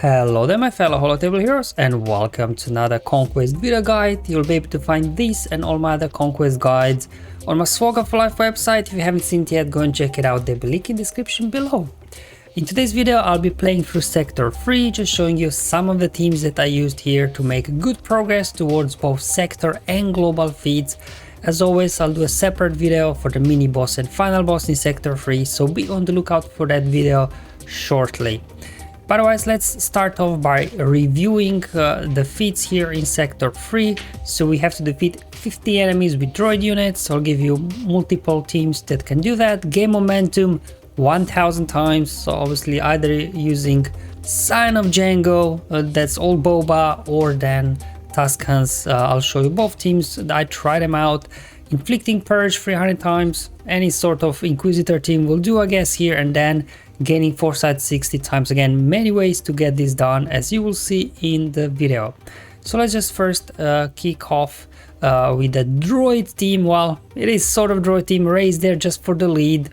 Hello there my fellow holotable heroes and welcome to another Conquest video guide. You'll be able to find this and all my other Conquest guides on my SWGOH for Life website. If you haven't seen it yet, go and check it out, there'll be a link in the description below. In today's video I'll be playing through Sector 3, just showing you some of the teams that I used here to make good progress towards both sector and global feats. As always, I'll do a separate video for the mini boss and final boss in Sector 3, so be on the lookout for that video shortly. But otherwise, let's start off by reviewing the feats here in Sector 3. So we have to defeat 50 enemies with droid units. I'll give you multiple teams that can do that. Gain momentum 1000 times. So obviously either using Sign of Django, that's old Boba, or then Tuskens. I'll show you both teams. I tried them out. Inflicting Purge 300 times. Any sort of Inquisitor team will do, I guess, here, and then gaining Foresight 60 times. Again, many ways to get this done, as you will see in the video. So let's just first kick off with the droid team. Well, it is sort of droid team. Raised there just for the lead.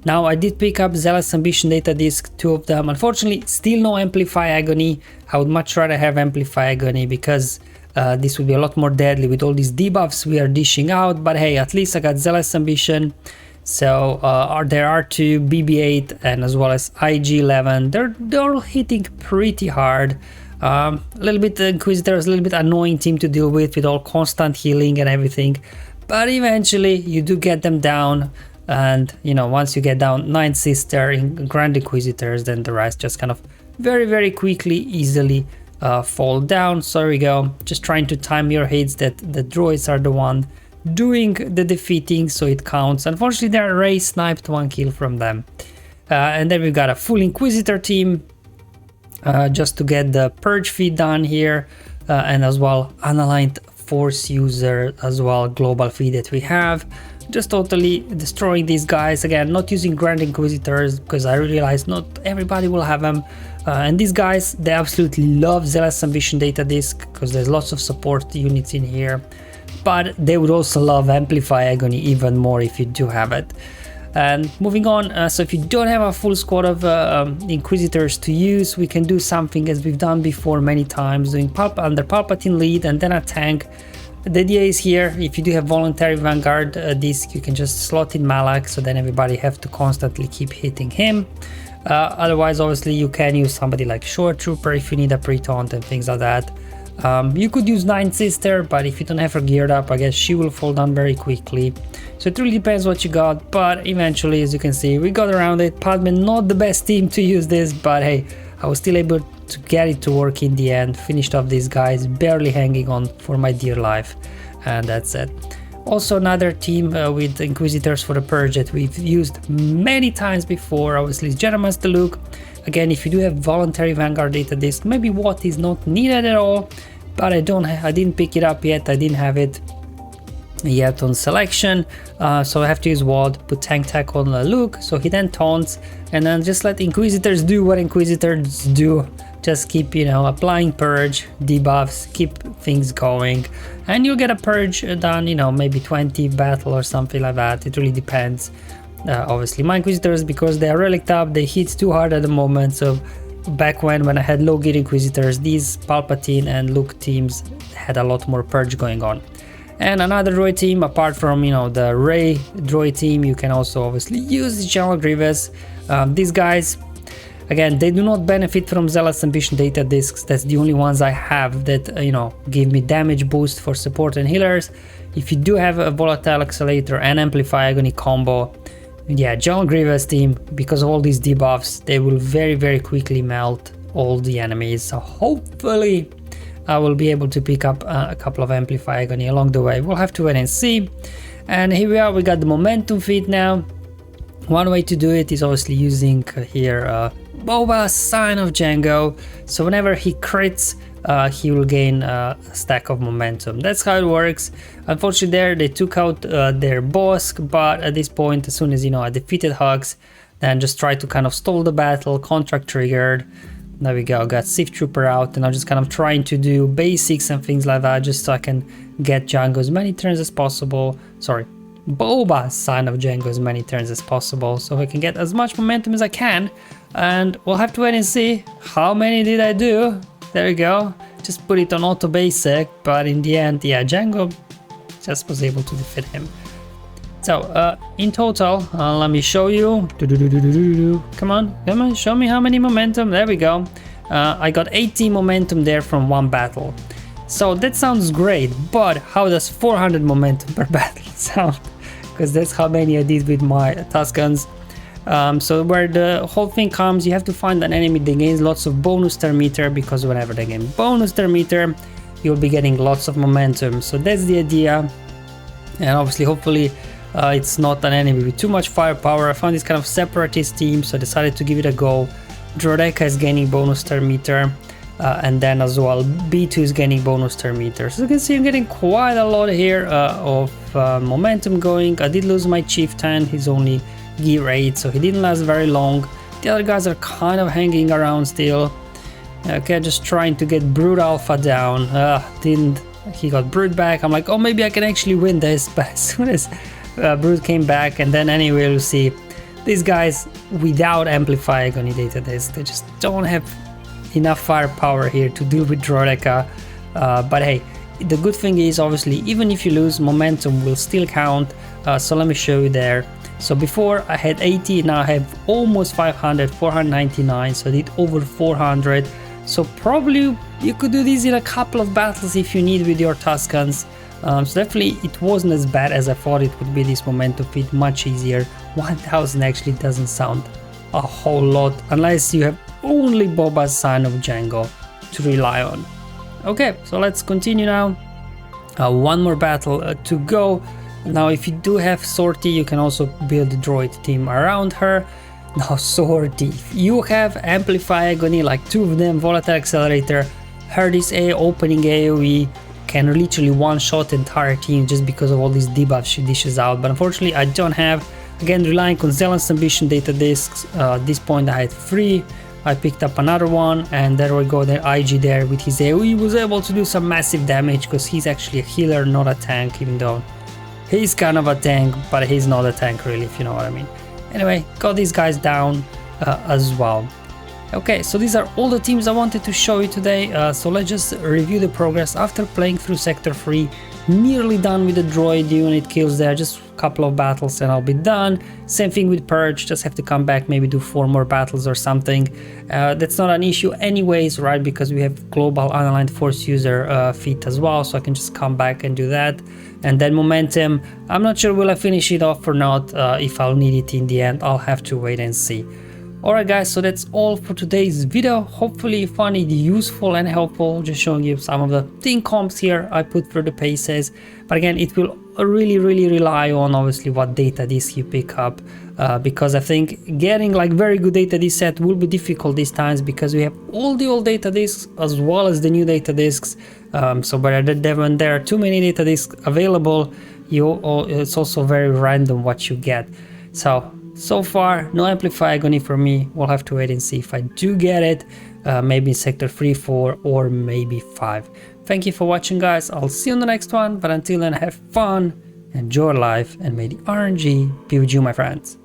Now I did pick up Zealous Ambition data disk, 2 of them. Unfortunately, still no Amplify Agony. I would much rather have Amplify Agony because this would be a lot more deadly with all these debuffs we are dishing out. But hey, at least I got Zealous Ambition. So there are 2 BB-8 and as well as IG-11. They're all hitting pretty hard. A little bit Inquisitors, a little bit annoying team to deal with all constant healing and everything. But eventually you do get them down. And you know, once you get down 9 Sister in Grand Inquisitors, then the rest just kind of very quickly, easily fall down. So there we go. Just trying to time your hits that the droids are the one doing the defeating, so it counts. Unfortunately, they're Ray sniped 1 kill from them. And then we've got a full Inquisitor team just to get the Purge feat done here, and as well unaligned Force user as well, global feat that we have. Just totally destroying these guys. Again, not using Grand Inquisitors because I realize not everybody will have them. And these guys, they absolutely love Zealous Ambition data disk because there's lots of support units in here. But they would also love Amplify Agony even more if you do have it. And moving on, so if you don't have a full squad of Inquisitors to use, we can do something as we've done before many times, doing under Palpatine lead and then a tank. The idea is here, if you do have voluntary Vanguard disc, you can just slot in Malak, so then everybody have to constantly keep hitting him. Otherwise, obviously, you can use somebody like Shore Trooper if you need a pre-taunt and things like that. You could use 9 Sister, but if you don't have her geared up, I guess she will fall down very quickly. So it really depends what you got, but eventually, as you can see, we got around it. Padme, not the best team to use this, but hey, I was still able to get it to work in the end. Finished off these guys, barely hanging on for my dear life, and that's it. Also another team with Inquisitors for the Purge that we've used many times before, obviously is Jedi Master Luke. Again, if you do have voluntary Vanguard data disk, maybe what is not needed at all, but I didn't pick it up yet. I didn't have it yet on selection, so I have to use WAD, put tank tech on Luke, so he then taunts, and then just let Inquisitors do what Inquisitors do. Just keep, you know, applying Purge, debuffs, keep things going, and you'll get a Purge done, you know, maybe 20 battle or something like that. It really depends. Obviously, my Inquisitors, because they are relic up, they hit too hard at the moment, so back when I had low gear Inquisitors, these Palpatine and Luke teams had a lot more Purge going on. And another droid team, apart from, you know, the Rey droid team, you can also obviously use General Grievous. These guys, again, they do not benefit from Zealous Ambition data discs. That's the only ones I have that, you know, give me damage boost for support and healers. If you do have a Volatile Accelerator and Amplify Agony combo, yeah, General Grievous team, because of all these debuffs, they will very quickly melt all the enemies. So hopefully I will be able to pick up a couple of Amplify Agony along the way. We'll have to wait and see. And here we are, we got the momentum feat now. One way to do it is obviously using here Boba, Sign of Django. So whenever he crits, he will gain a stack of momentum. That's how it works. Unfortunately, there they took out their Bossk, but at this point, as soon as, you know, I defeated Hugs, then just try to kind of stall the battle, contract triggered. There we go, got Sith Trooper out, and I'm just kind of trying to do basics and things like that, just so I can get Django as many turns as possible. Sorry, Boba, Sign of Django, as many turns as possible, so I can get as much momentum as I can. And we'll have to wait and see how many did I do. There we go. Just put it on auto basic, but in the end, yeah, Django just was able to defeat him. So in total, let me show you. Come on, show me how many momentum. There we go. I got 80 momentum there from one battle. So that sounds great, but how does 400 momentum per battle sound? Because that's how many I did with my Tuskens. So where the whole thing comes, you have to find an enemy that gains lots of bonus turn meter, because whenever they gain bonus turn meter, you'll be getting lots of momentum. So that's the idea. And obviously, hopefully, it's not an enemy with too much firepower. I found this kind of separatist team, so I decided to give it a go. Droids is gaining bonus turn meter, and then as well B2 is gaining bonus turn meter. So you can see I'm getting quite a lot here of momentum going. I did lose my chieftain, he's only gear 8, so he didn't last very long. The other guys are kind of hanging around still. Okay, just trying to get Brood Alpha down. He got Brood back. I'm like, oh, maybe I can actually win this, but as soon as Brood came back, and then anyway, you'll see these guys without Amplify Agony Data Disc, they just don't have enough firepower here to deal with Droids. But hey, the good thing is, obviously, even if you lose, momentum will still count. So let me show you there. So before I had 80, now I have almost 500, 499, so I did over 400. So probably you could do this in a couple of battles if you need with your Tuskens. So definitely it wasn't as bad as I thought it would be, this momentum feat, much easier. 1000 actually doesn't sound a whole lot, unless you have only Boba's Sign of Django to rely on. Okay, so let's continue now. One more battle to go. Now if you do have Sortie, you can also build a droid team around her. Now Sortie, if you have Amplify Agony, like 2 of them, Volatile Accelerator, her this opening AoE can literally one-shot entire team just because of all these debuffs she dishes out. But unfortunately I don't have. Again, relying on Zealous Ambition data discs. At this point I had 3. I picked up another one, and there we go, the IG there with his AoE was able to do some massive damage, because he's actually a healer, not a tank, even though he's kind of a tank, but he's not a tank really, if you know what I mean. Anyway, got these guys down as well. Okay, so these are all the teams I wanted to show you today. So let's just review the progress after playing through Sector 3. Nearly done with the droid unit kills there, just a couple of battles and I'll be done. Same thing with Purge, just have to come back, maybe do 4 more battles or something. That's not an issue anyways, right, because we have Global Unaligned Force User feat as well, so I can just come back and do that. And then momentum, I'm not sure will I finish it off or not. If I'll need it in the end, I'll have to wait and see. Alright guys, so that's all for today's video. Hopefully you found it useful and helpful, just showing you some of the thing comps here I put through the paces. But again, it will really rely on obviously what data disk you pick up, because I think getting like very good data disk set will be difficult these times, because we have all the old data disks as well as the new data disks. So when there are too many data disks available, it's also very random what you get. So far, no Amplify Agony for me. We'll have to wait and see if I do get it, maybe in Sector 3, 4, or maybe 5. Thank you for watching guys, I'll see you on the next one, but until then have fun, enjoy life, and may the RNG be with you my friends.